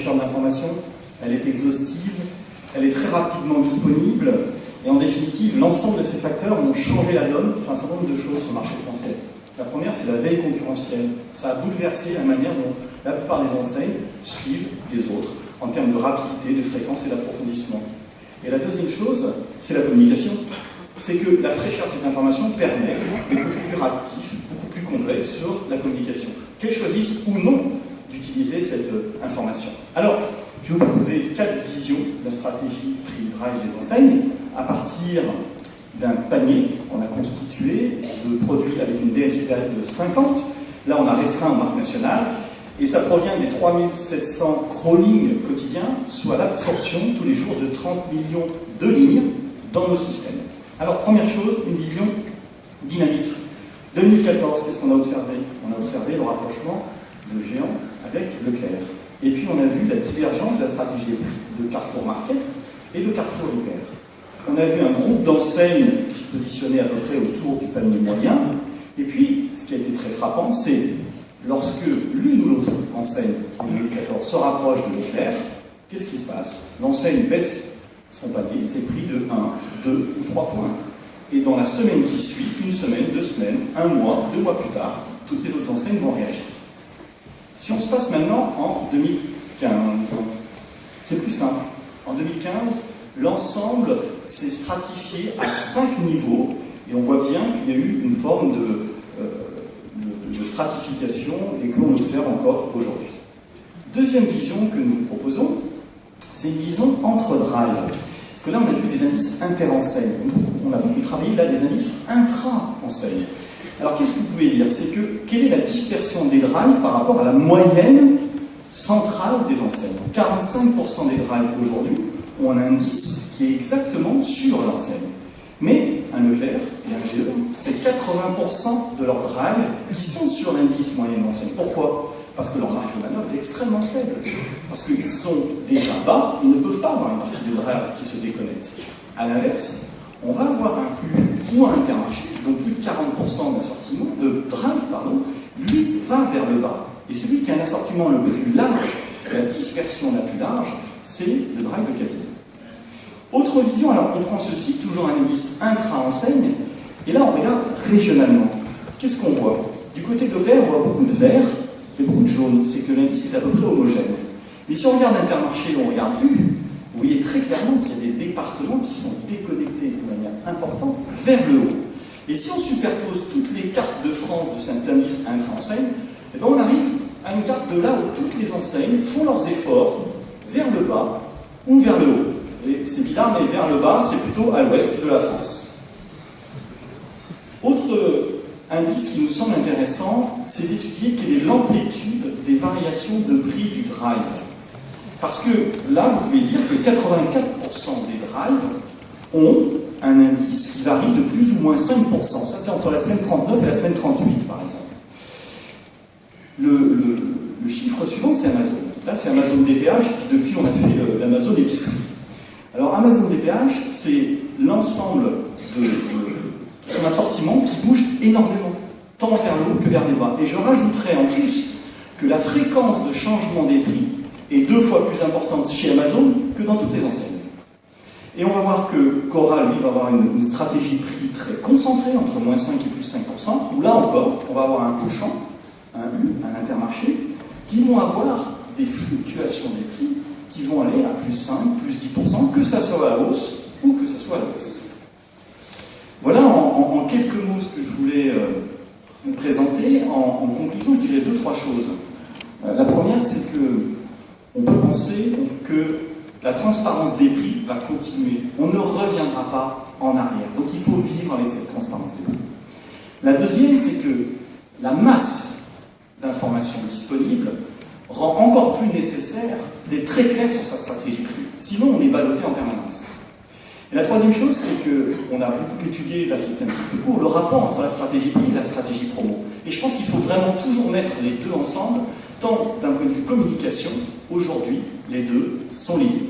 fournisseur d'informations, elle est exhaustive, elle est très rapidement disponible, et en définitive, l'ensemble de ces facteurs ont changé la donne sur un certain nombre de choses sur le marché français. La première, c'est la veille concurrentielle. Ça a bouleversé la manière dont la plupart des enseignes suivent les autres, en termes de rapidité, de fréquence et d'approfondissement. Et la deuxième chose, c'est la communication. C'est que la fraîcheur de cette information permet d'être beaucoup plus réactif, beaucoup plus complet sur la communication. Qu'elles choisissent ou non d'utiliser cette information. Alors, je vais vous proposer 4 visions de la stratégie prix-drive des enseignes à partir d'un panier qu'on a constitué de produits avec une DLCPA de 50. Là, on a restreint aux marques nationales. Et ça provient des 3700 crawlings quotidiens, soit l'absorption tous les jours de 30 millions de lignes dans nos systèmes. Alors, première chose, une vision dynamique. 2014, qu'est-ce qu'on a observé? On a observé le rapprochement de Géant avec Leclerc. Et puis, on a vu la divergence de la stratégie de Carrefour Market et de Carrefour Hyper. On a vu un groupe d'enseignes qui se positionnait à peu près autour du panier moyen. Et puis, ce qui a été très frappant, c'est lorsque l'une ou l'autre enseigne en 2014 se rapproche de Leclerc, qu'est-ce qui se passe? L'enseigne baisse son panier, c'est pris de 1, 2 ou 3 points. Et dans la semaine qui suit, une semaine, 2 semaines, 1 mois, 2 mois plus tard, toutes les autres enseignes vont réagir. Si on se passe maintenant en 2015, c'est plus simple. En 2015, l'ensemble s'est stratifié à 5 niveaux, et on voit bien qu'il y a eu une forme de stratification et que l'on observe encore aujourd'hui. Deuxième vision que nous proposons, c'est une vision entre drive. Parce que là, on a vu des indices inter-enseignes. On a beaucoup travaillé là des indices intra-enseignes. Alors, qu'est-ce que vous pouvez dire? C'est que quelle est la dispersion des drives par rapport à la moyenne centrale des enseignes? 45% des drives aujourd'hui ont un indice qui est exactement sur l'enseigne. Mais un Leclerc et un GE, c'est 80% de leurs drives qui sont sur l'indice moyenne d'enseigne. Pourquoi? Parce que leur marge de manœuvre est extrêmement faible. Parce qu'ils sont déjà bas, ils ne peuvent pas avoir une partie de drive qui se déconnecte. À l'inverse, on va avoir un U ou un Intermarché, donc plus de 40% d'assortiment, de drive, lui va vers le bas. Et celui qui a un assortiment le plus large, la dispersion la plus large, c'est le drive de Casino. Autre vision, alors on prend ceci, toujours un indice intra-enseigne, et là on regarde régionalement. Qu'est-ce qu'on voit? Du côté de Leclerc, on voit beaucoup de vert et beaucoup de jaune, c'est que l'indice est à peu près homogène. Mais si on regarde Intermarché, on regarde U, vous voyez très clairement qu'il y a des départements qui sont déconnectés de manière importante vers le haut. Et si on superpose toutes les cartes de France de cet indice intra-enseigne, eh bien on arrive à une carte de là où toutes les enseignes font leurs efforts vers le bas ou vers le haut. Et c'est bizarre, mais vers le bas, c'est plutôt à l'ouest de la France. Autre indice qui nous semble intéressant, c'est d'étudier quelle est l'amplitude des variations de prix du drive. Parce que là, vous pouvez dire que 84% des drives ont un indice qui varie de plus ou moins 5%. Ça, c'est entre la semaine 39 et la semaine 38, par exemple. Le chiffre suivant, c'est Amazon. Là, c'est Amazon DPH, puis depuis, on a fait l'Amazon épicerie. Alors, Amazon DPH, c'est l'ensemble de son assortiment qui bouge énormément, tant vers le haut que vers les bas. Et je rajouterais en plus que la fréquence de changement des prix est 2 fois plus importante chez Amazon que dans toutes les enseignes. Et on va voir que Cora, lui, va avoir une stratégie prix très concentrée, entre moins 5 et plus 5%, où là encore, on va avoir un Auchan, un U, un Intermarché, qui vont avoir des fluctuations des prix qui vont aller à plus 5, plus 10%, que ça soit à la hausse ou que ça soit à la baisse. Voilà en quelques mots ce que je voulais vous présenter. En conclusion, je dirais 2-3 choses. La première, c'est que on peut penser que la transparence des prix va continuer. On ne reviendra pas en arrière. Donc il faut vivre avec cette transparence des prix. La deuxième, c'est que la masse d'informations disponibles rend encore plus nécessaire d'être très clair sur sa stratégie prix. Sinon, on est ballotté en permanence. Et la troisième chose, c'est qu'on a beaucoup étudié, là c'était un petit peu court, le rapport entre la stratégie prix et la stratégie promo. Et je pense qu'il faut vraiment toujours mettre les deux ensemble, tant d'un point de vue communication, aujourd'hui, les deux sont liés.